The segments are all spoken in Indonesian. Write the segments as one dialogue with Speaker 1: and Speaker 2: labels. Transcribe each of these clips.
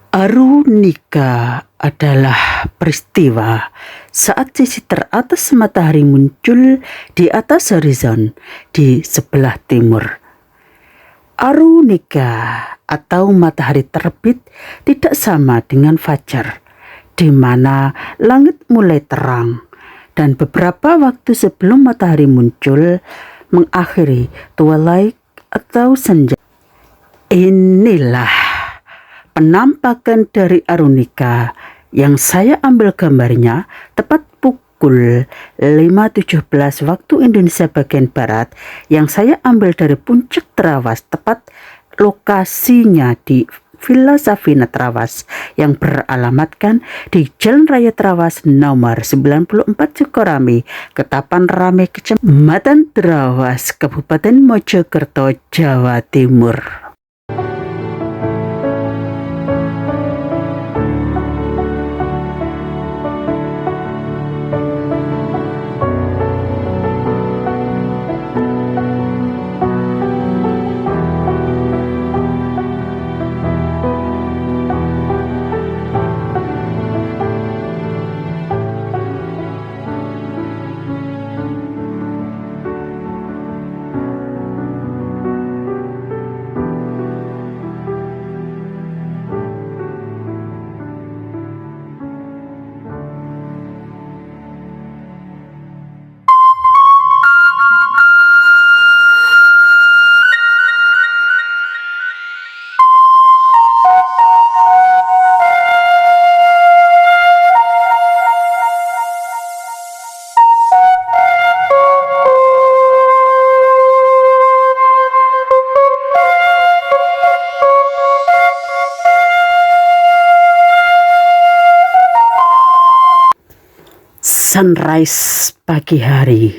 Speaker 1: Arunika adalah peristiwa saat sisi teratas matahari muncul di atas horizon di sebelah timur. Arunika atau matahari terbit tidak sama dengan fajar, di mana langit mulai terang dan beberapa waktu sebelum matahari muncul mengakhiri twilight atau senja. Inilah penampakan dari Arunika yang saya ambil gambarnya tepat pukul 5.17 waktu Indonesia bagian Barat, yang saya ambil dari puncak Trawas, tepat lokasinya di Villa Savina Trawas yang beralamatkan di Jalan Raya Trawas nomor 94 Sukorami, Ketapang Rame, Kecamatan Trawas, Kabupaten Mojokerto, Jawa Timur. Sunrise pagi hari.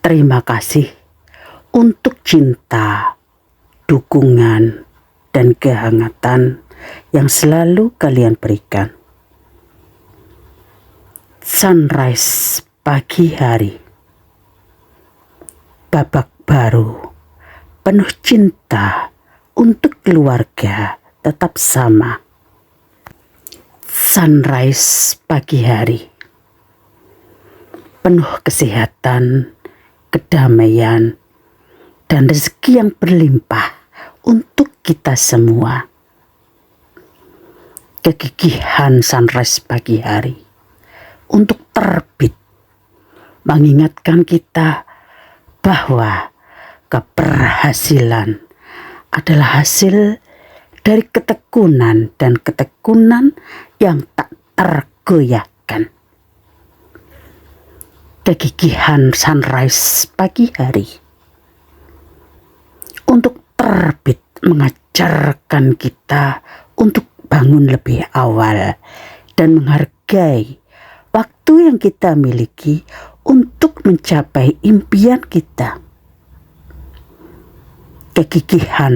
Speaker 1: Terima kasih untuk cinta, dukungan, dan kehangatan yang selalu kalian berikan. Sunrise pagi hari. Babak baru, penuh cinta untuk keluarga tetap sama. Sunrise pagi hari. Penuh kesehatan, kedamaian, dan rezeki yang berlimpah untuk kita semua. Kegigihan sunrise pagi hari untuk terbit mengingatkan kita bahwa keberhasilan adalah hasil dari ketekunan dan ketekunan yang tak tergoyahkan. Kegigihan sunrise pagi hari untuk terbit mengajarkan kita untuk bangun lebih awal dan menghargai waktu yang kita miliki untuk mencapai impian kita. Kegigihan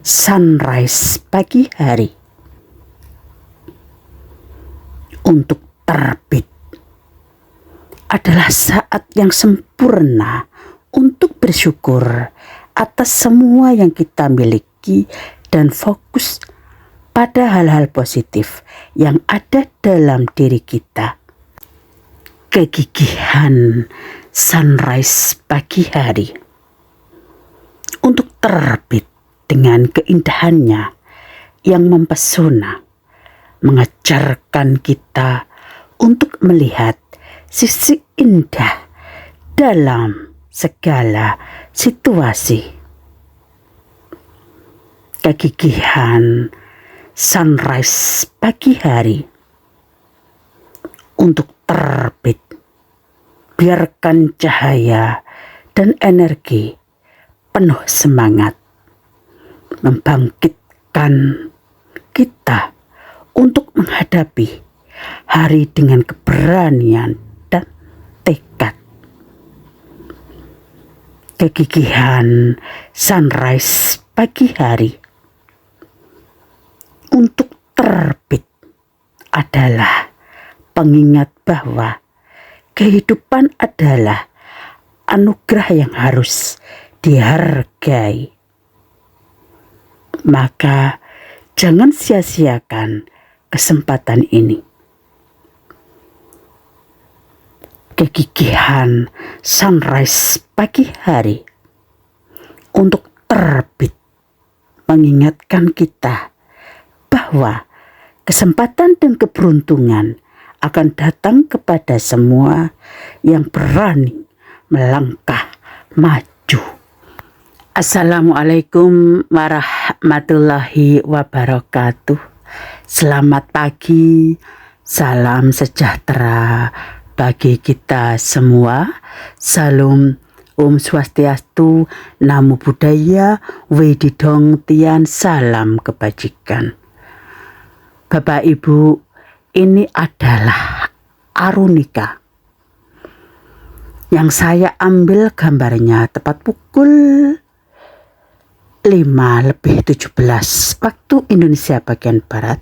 Speaker 1: sunrise pagi hari untuk terbit adalah saat yang sempurna untuk bersyukur atas semua yang kita miliki dan fokus pada hal-hal positif yang ada dalam diri kita. Kegigihan sunrise pagi hari untuk terbit dengan keindahannya yang mempesona, mengajarkan kita untuk melihat sisi indah dalam segala situasi. Kegigihan sunrise pagi hari untuk terbit, biarkan cahaya dan energi penuh semangat membangkitkan kita untuk menghadapi hari dengan keberanian dan tekad. Kegigihan sunrise pagi hari untuk terbit adalah pengingat bahwa kehidupan adalah anugerah yang harus dihargai. Maka Jangan sia-siakan kesempatan ini. Kegigihan sunrise pagi hari untuk terbit mengingatkan kita bahwa kesempatan dan keberuntungan akan datang kepada semua yang berani melangkah maju. Assalamualaikum warahmatullahi wabarakatuh. Selamat pagi, salam sejahtera bagi kita semua. Salam Om Swastiastu, Namo Buddhaya, Wedidong Tian, salam kebajikan. Bapak Ibu, ini adalah arunika yang saya ambil gambarnya tepat pukul 5:17 waktu Indonesia bagian Barat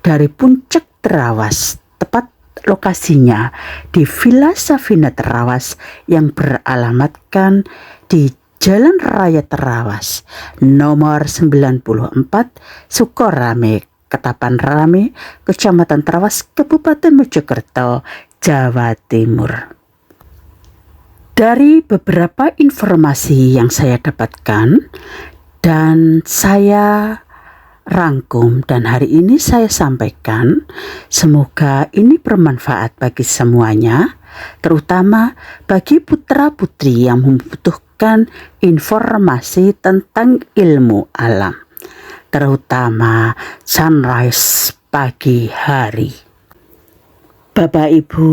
Speaker 1: dari Puncak Terawas, tepat lokasinya di Villa Safina Terawas yang beralamatkan di Jalan Raya Terawas nomor 94 Sukorame, Ketapan Rame, Kecamatan Terawas, Kabupaten Mojokerto, Jawa Timur. Dari beberapa informasi yang saya dapatkan dan saya rangkum dan hari ini saya sampaikan, semoga ini bermanfaat bagi semuanya, terutama bagi putra-putri yang membutuhkan informasi tentang ilmu alam, terutama sunrise pagi hari. Bapak Ibu,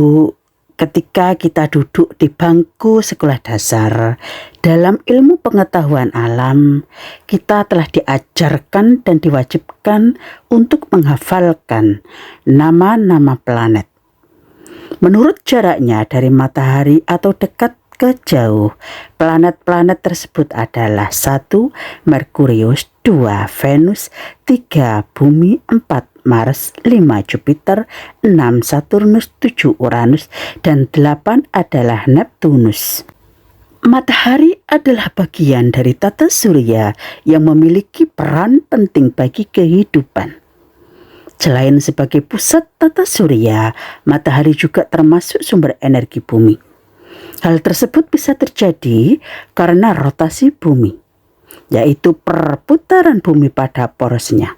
Speaker 1: ketika kita duduk di bangku sekolah dasar dalam ilmu pengetahuan alam, kita telah diajarkan dan diwajibkan untuk menghafalkan nama-nama planet. Menurut jaraknya dari matahari atau dekat ke jauh, planet-planet tersebut adalah 1. Merkurius, 2. Venus, 3. Bumi, 4. Mars, 5. Jupiter, 6. Saturnus, 7. Uranus, dan 8 adalah Neptunus. Matahari adalah bagian dari tata surya yang memiliki peran penting bagi kehidupan. Selain sebagai pusat tata surya, matahari juga termasuk sumber energi bumi. Hal tersebut bisa terjadi karena rotasi bumi, yaitu perputaran bumi pada porosnya.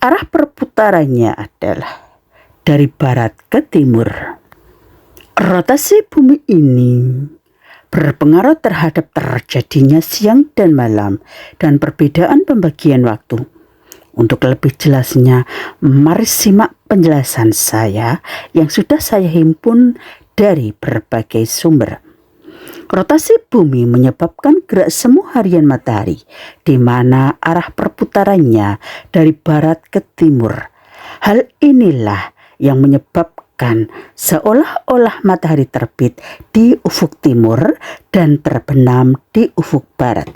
Speaker 1: Arah perputarannya adalah dari barat ke timur. Rotasi bumi ini berpengaruh terhadap terjadinya siang dan malam dan perbedaan pembagian waktu. Untuk lebih jelasnya, mari simak penjelasan saya yang sudah saya himpun dari berbagai sumber. Rotasi bumi menyebabkan gerak semu harian matahari, di mana arah perputarannya dari barat ke timur. Hal inilah yang menyebabkan seolah-olah matahari terbit di ufuk timur dan terbenam di ufuk barat.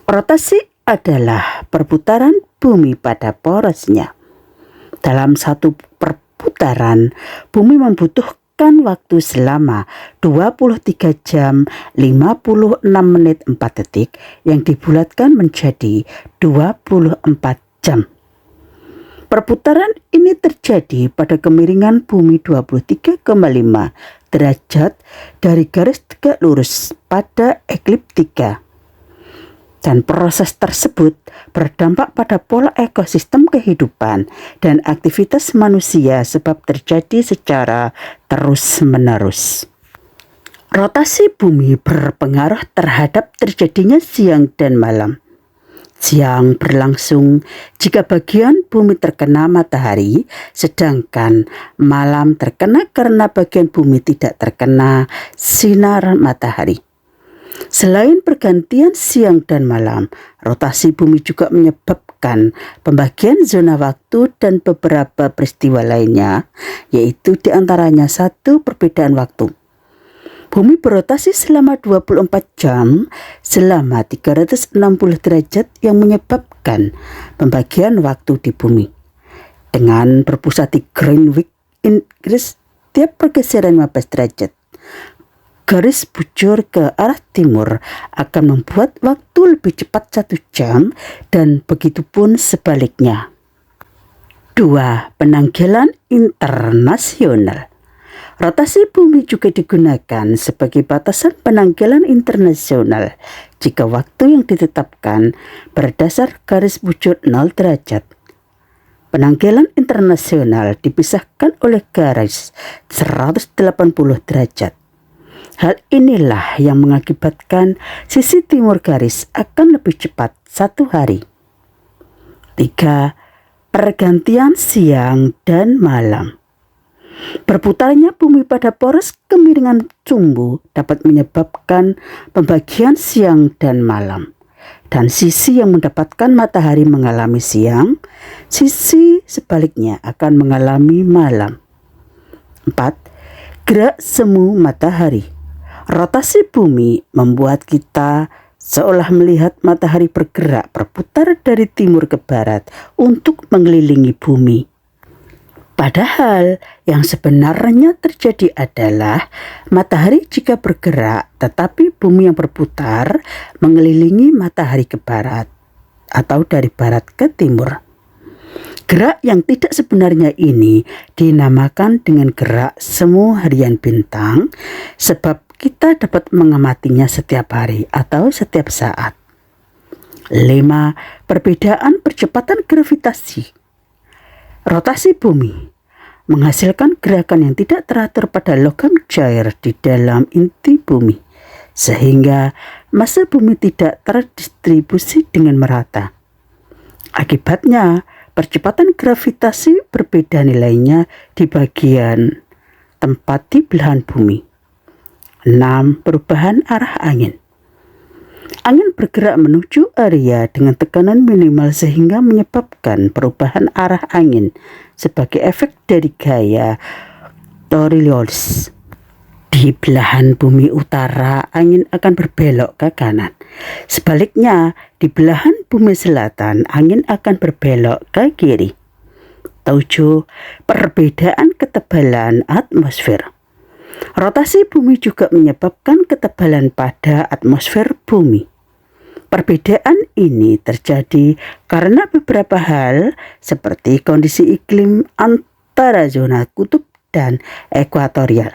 Speaker 1: Rotasi adalah perputaran bumi pada porosnya. Dalam satu perputaran, bumi membutuhkan waktu selama 23 jam 56 menit 4 detik yang dibulatkan menjadi 24 jam. Perputaran ini terjadi pada kemiringan bumi 23,5 derajat dari garis tegak lurus pada ekliptika. Dan proses tersebut berdampak pada pola ekosistem kehidupan dan aktivitas manusia sebab terjadi secara terus-menerus. Rotasi bumi berpengaruh terhadap terjadinya siang dan malam. Siang berlangsung jika bagian bumi terkena matahari, sedangkan malam terkena karena bagian bumi tidak terkena sinar matahari. Selain pergantian siang dan malam, rotasi bumi juga menyebabkan pembagian zona waktu dan beberapa peristiwa lainnya, yaitu diantaranya 1. Perbedaan waktu. Bumi berotasi selama 24 jam selama 360 derajat yang menyebabkan pembagian waktu di bumi. Dengan berpusat di Greenwich, Inggris, tiap pergeseran 15 derajat. garis bujur ke arah timur akan membuat waktu lebih cepat 1 jam, dan begitu pun sebaliknya. 2. Penanggalan internasional. Rotasi bumi juga digunakan sebagai batasan penanggalan internasional jika waktu yang ditetapkan berdasar garis bujur 0 derajat. Penanggalan internasional dipisahkan oleh garis 180 derajat. Hal inilah yang mengakibatkan sisi timur garis akan lebih cepat 1 hari. 3. Pergantian siang dan malam. Berputarnya bumi pada poros kemiringan sumbu dapat menyebabkan pembagian siang dan malam, dan sisi yang mendapatkan matahari mengalami siang, sisi sebaliknya akan mengalami malam. 4. Gerak semu matahari. Rotasi bumi membuat kita seolah melihat matahari bergerak berputar dari timur ke barat untuk mengelilingi bumi. Padahal yang sebenarnya terjadi adalah matahari jika bergerak, tetapi bumi yang berputar mengelilingi matahari ke barat atau dari barat ke timur. Gerak yang tidak sebenarnya ini dinamakan dengan gerak semu harian bintang, sebab kita dapat mengamatinya setiap hari atau setiap saat. 5. Perbedaan percepatan gravitasi. Rotasi bumi menghasilkan gerakan yang tidak teratur pada logam cair di dalam inti bumi, sehingga massa bumi tidak terdistribusi dengan merata. Akibatnya, percepatan gravitasi berbeda nilainya di bagian tempat di belahan bumi. 6. Perubahan arah angin. Angin bergerak menuju area dengan tekanan minimal sehingga menyebabkan perubahan arah angin sebagai efek dari gaya Coriolis. Di belahan bumi utara, angin akan berbelok ke kanan. Sebaliknya, di belahan bumi selatan, angin akan berbelok ke kiri. 7. Perbedaan ketebalan atmosfer. Rotasi bumi juga menyebabkan ketebalan pada atmosfer bumi. Perbedaan ini terjadi karena beberapa hal seperti kondisi iklim antara zona kutub dan ekuatorial.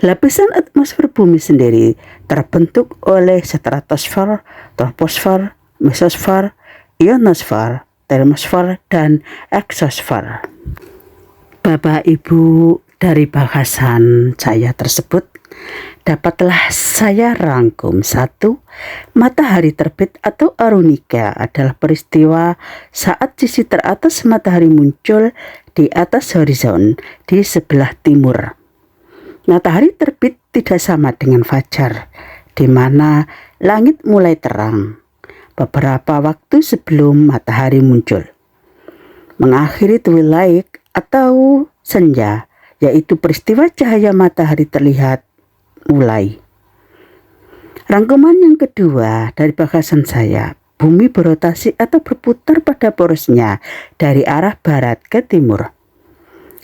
Speaker 1: Lapisan atmosfer bumi sendiri terbentuk oleh stratosfer, troposfer, mesosfer, ionosfer, termosfer, dan eksosfer. Bapak Ibu, dari bahasan saya tersebut dapatlah saya rangkum. 1. Matahari terbit atau arunika adalah peristiwa saat sisi teratas matahari muncul di atas horizon di sebelah timur. Matahari terbit tidak sama dengan fajar, di mana langit mulai terang beberapa waktu sebelum matahari muncul. Mengakhiri twilight atau senja, yaitu peristiwa cahaya matahari terlihat mulai. Rangkuman yang kedua dari bahasan saya, bumi berotasi atau berputar pada porosnya dari arah barat ke timur.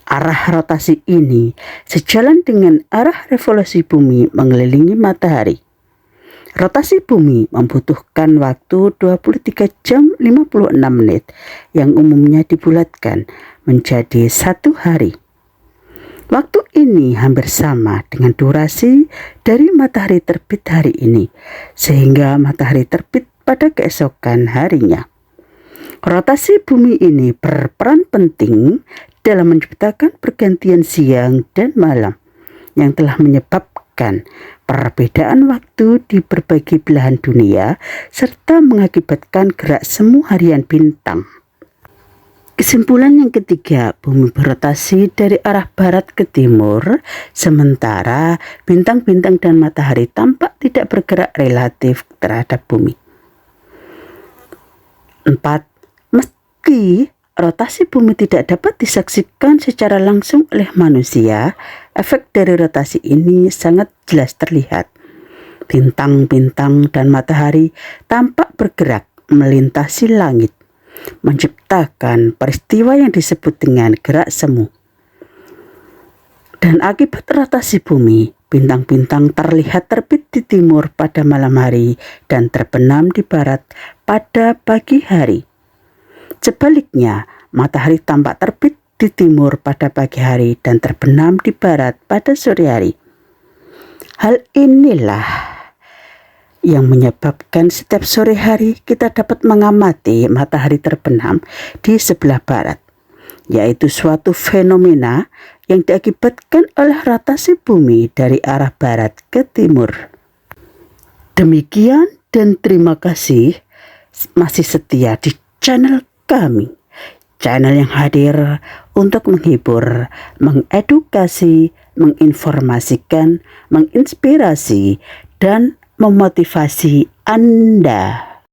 Speaker 1: Arah rotasi ini sejalan dengan arah revolusi bumi mengelilingi matahari. Rotasi bumi membutuhkan waktu 23 jam 56 menit yang umumnya dibulatkan menjadi 1 hari. Waktu ini hampir sama dengan durasi dari matahari terbit hari ini, sehingga matahari terbit pada keesokan harinya. Rotasi bumi ini berperan penting dalam menciptakan pergantian siang dan malam yang telah menyebabkan perbedaan waktu di berbagai belahan dunia serta mengakibatkan gerak semu harian bintang. Kesimpulan yang ketiga, bumi berotasi dari arah barat ke timur, sementara bintang-bintang dan matahari tampak tidak bergerak relatif terhadap bumi. 4. Meski rotasi bumi tidak dapat disaksikan secara langsung oleh manusia, efek dari rotasi ini sangat jelas terlihat. Bintang-bintang dan matahari tampak bergerak melintasi langit, menciptakan peristiwa yang disebut dengan gerak semu. Dan akibat rotasi bumi, Bintang-bintang terlihat terbit di timur pada malam hari dan terbenam di barat pada pagi hari. Sebaliknya, matahari tampak terbit di timur pada pagi hari dan terbenam di barat pada sore hari. Hal inilah yang menyebabkan setiap sore hari kita dapat mengamati matahari terbenam di sebelah barat, yaitu suatu fenomena yang diakibatkan oleh rotasi bumi dari arah barat ke timur. Demikian dan terima kasih masih setia di channel kami. Channel yang hadir untuk menghibur, mengedukasi, menginformasikan, menginspirasi, dan memotivasi Anda.